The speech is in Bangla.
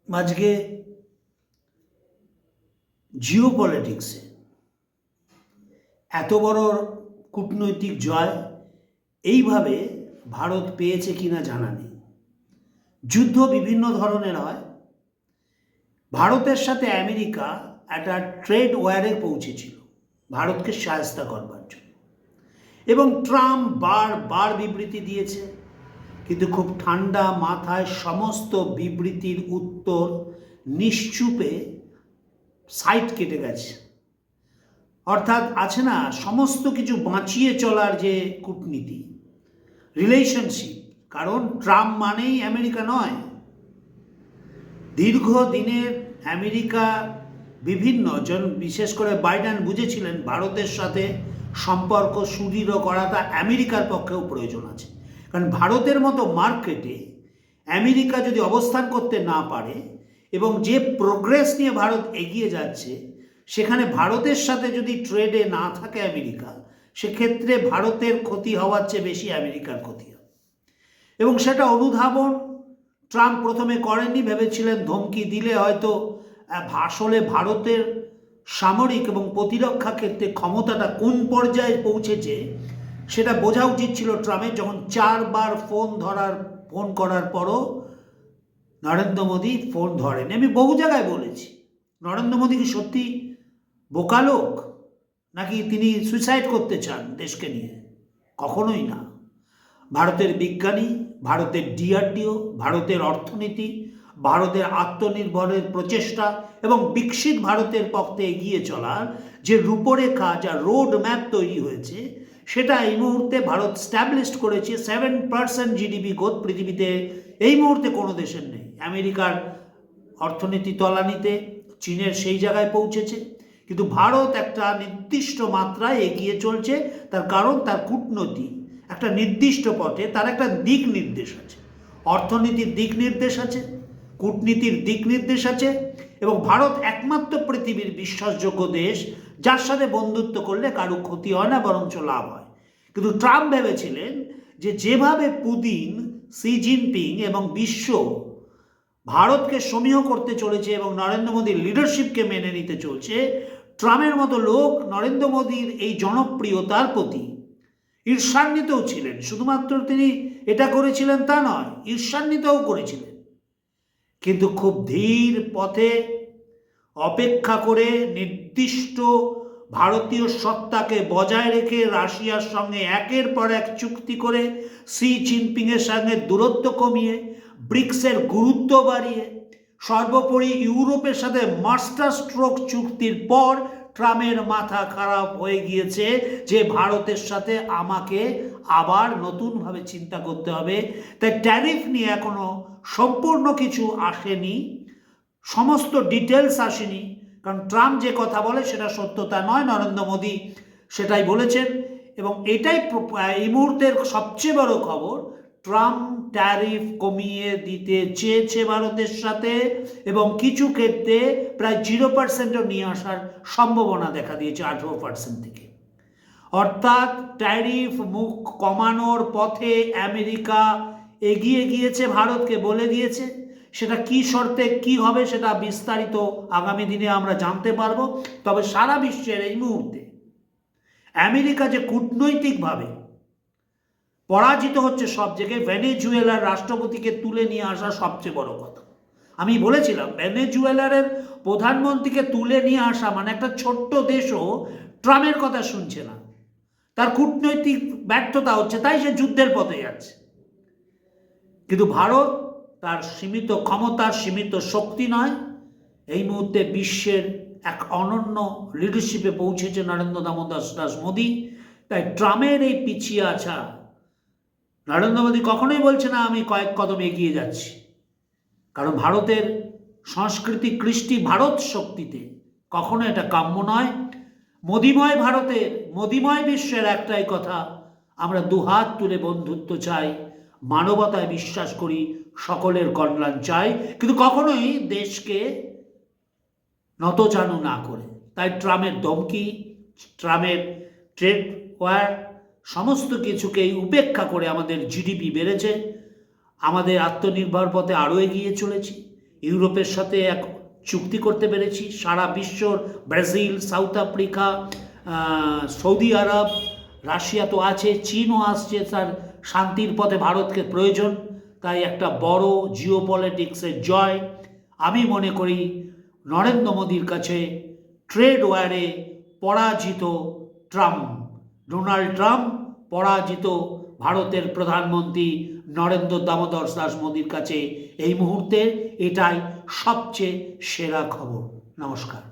আজকে জিও পলিটিক্সে এত বড় কূটনৈতিক জয় এইভাবে ভারত পেয়েছে কিনা জানা নেই। যুদ্ধ বিভিন্ন ধরনের হয়। ভারতের সাথে আমেরিকা একটা ট্রেড ওয়ারে পৌঁছেছিল ভারতকে সাহায্য করবার জন্য, এবং ট্রাম্প বারবার বিবৃতি দিয়েছে, কিন্তু খুব ঠান্ডা মাথায় সমস্ত বিবৃতির উত্তর নিশ্চুপে সাইড কেটে গেছে। অর্থাৎ আছে না, সমস্ত কিছু বাঁচিয়ে চলার যে কূটনীতি, রিলেশনশিপ, কারণ ট্রাম্প মানেই আমেরিকা নয়। দীর্ঘদিনের আমেরিকা বিভিন্ন জন, বিশেষ করে বাইডেন বুঝেছিলেন ভারতের সাথে সম্পর্ক সুদৃঢ় করাটা আমেরিকার পক্ষেও প্রয়োজন আছে। কারণ ভারতের মতো মার্কেটে আমেরিকা যদি অবস্থান করতে না পারে এবং যে প্রোগ্রেস নিয়ে ভারত এগিয়ে যাচ্ছে, সেখানে ভারতের সাথে যদি ট্রেডে না থাকে আমেরিকা, সেক্ষেত্রে ভারতের ক্ষতি হওয়ার চেয়ে বেশি আমেরিকার ক্ষতি হবে। এবং সেটা অনুধাবন ট্রাম্প প্রথমে করেননি, ভেবেছিলেন ধমকি দিলে হয়তো আসলে ভারতের সামরিক এবং প্রতিরক্ষা ক্ষেত্রে ক্ষমতাটা কোন পর্যায়ে পৌঁছেছে সেটা বোঝা উচিত ছিল ট্রাম্পের। যখন 4 বার ফোন করার পরও নরেন্দ্র মোদী ফোন ধরেন। আমি বহু জায়গায় বলেছি, নরেন্দ্র মোদী কি সত্যি বোকা লোক, নাকি তিনি সুইসাইড করতে চান দেশকে নিয়ে? কখনোই না। ভারতের বিজ্ঞানী, ভারতের ডিআরডিও, ভারতের অর্থনীতি, ভারতের আত্মনির্ভরের প্রচেষ্টা এবং বিকশিত ভারতের পক্ষে এগিয়ে চলার যে রূপরেখা, যা রোড ম্যাপ তৈরি হয়েছে, সেটা এই মুহূর্তে ভারত স্ট্যাবলিশ করেছে। 7% জিডিপি গ্রোথ পৃথিবীতে এই মুহূর্তে কোনো দেশের নেই। আমেরিকার অর্থনীতি তলানিতে, চীনের সেই জায়গায় পৌঁছেছে, কিন্তু ভারত একটা নির্দিষ্ট মাত্রায় এগিয়ে চলছে। তার কারণ তার কূটনীতি একটা নির্দিষ্ট পথে, তার একটা দিক নির্দেশ আছে। অর্থনীতির দিক নির্দেশ আছে, কূটনীতির দিক নির্দেশ আছে, এবং ভারত একমাত্র পৃথিবীর বিশ্বাসযোগ্য দেশ যার সাথে বন্ধুত্ব করলে কারো ক্ষতি হয় না, বরঞ্চ লাভ হয়। কিন্তু ট্রাম্প ভেবেছিলেন যে যেভাবে পুতিন, শি জিনপিং এবং বিশ্ব ভারতকে সমীহ করতে চলেছে এবং নরেন্দ্র মোদীর লিডারশিপকে মেনে নিতে চলছে, ট্রাম্পের মতো লোক নরেন্দ্র মোদীর এই জনপ্রিয়তার প্রতি ঈর্ষান্বিতও ছিলেন। শুধুমাত্র তিনি এটা করেছিলেন তা নয়, ঈর্ষান্বিতও করেছিলেন। কিন্তু খুব ধীর পথে অপেক্ষা করে নির্দিষ্ট ভারতীয় সত্তাকে বজায় রেখে রাশিয়ার সঙ্গে একের পর এক চুক্তি করে, শি জিনপিংয়ের সঙ্গে দূরত্ব কমিয়ে, ব্রিক্সের গুরুত্ব বাড়িয়ে, সর্বোপরি ইউরোপের সাথে মাস্টার স্ট্রোক চুক্তির পর ট্রাম্পের মাথা খারাপ হয়ে গিয়েছে যে ভারতের সাথে আমাকে আবার নতুনভাবে চিন্তা করতে হবে। তাই ট্যারিফ নিয়ে এখনো সম্পূর্ণ কিছু আসেনি, সমস্ত ডিটেলস আসেনি। কারণ ট্রাম্প যে কথা বলে সেটা সত্যতা নয়, নরেন্দ্র মোদী সেটাই বলেছেন। এবং এটাই এই মুহূর্তের সবচেয়ে বড় খবর, ট্রাম্প ট্যারিফ কমিয়ে দিতে চেয়েছে ভারতের সাথে, এবং কিছু ক্ষেত্রে প্রায় 0%ও নিয়ে আসার সম্ভাবনা দেখা দিয়েছে 18% থেকে। অর্থাৎ ট্যারিফ মুখ কমানোর পথে আমেরিকা এগিয়ে গিয়েছে, ভারতকে বলে দিয়েছে। সেটা কি শর্তে কি হবে সেটা বিস্তারিত আগামী দিনে আমরা জানতে পারবো। তবে সারা বিশ্বের এই মুহূর্তে আমেরিকা যে কূটনৈতিকভাবে পরাজিত হচ্ছে সব জায়গায়, ভেনেজুয়েলার রাষ্ট্রপতিকে তুলে নিয়ে আসা সবচেয়ে বড় কথা। আমি বলেছিলাম ভেনেজুয়েলার প্রধানমন্ত্রীকে তুলে নিয়ে আসা মানে একটা ছোট্ট দেশও ট্রাম্পের কথা শুনছে না, তার কূটনৈতিক ব্যর্থতা হচ্ছে, তাই সে যুদ্ধের পথে যাচ্ছে। কিন্তু ভারত তার সীমিত ক্ষমতার, সীমিত শক্তি নয়, এই মুহূর্তে বিশ্বের এক অনন্য লিডারশিপে পৌঁছেছে নরেন্দ্র দাস মোদী। তাই ট্রাম্পের এই পিছিয়ে আসা, নরেন্দ্র মোদী কখনোই বলছে না আমি কয়েক কদম এগিয়ে যাচ্ছি, কারণ ভারতের সংস্কৃতি, কৃষ্টি, ভারত শক্তিতে কখনো এটা কাম্য নয়। মোদীময় ভারতের, মোদীময় বিশ্বের একটাই কথা, আমরা দুহাত তুলে বন্ধুত্ব চাই, মানবতায় বিশ্বাস করি, সকলের কল্যাণ চাই, কিন্তু কখনোই দেশকে নতজানু না করে। তাই ট্রাম্পের ধমকি, ট্রাম্পের ট্রেড ওয়ার, সমস্ত কিছুকেই উপেক্ষা করে আমাদের জিডিপি বেড়েছে, আমাদের আত্মনির্ভর পথে আরও এগিয়ে চলেছি। ইউরোপের সাথে এক চুক্তি করতে পেরেছি। সারা বিশ্বর ব্রাজিল, সাউথ আফ্রিকা, সৌদি আরব, রাশিয়া তো আছে, চীনও আসছে, তার শান্তির পথে ভারতকে প্রয়োজন। তাই একটা বড় জিওপলিটিক্সের জয়। আমি মনে করি নরেন্দ্র মোদীর কাছে ট্রেড ওয়ারে পরাজিত ট্রাম্প, ডোনাল্ড ট্রাম্প পরাজিত ভারতের প্রধানমন্ত্রী নরেন্দ্র দামোদর দাস মোদীর কাছে এই মুহূর্তে এটাই সবচেয়ে সেরা খবর। নমস্কার।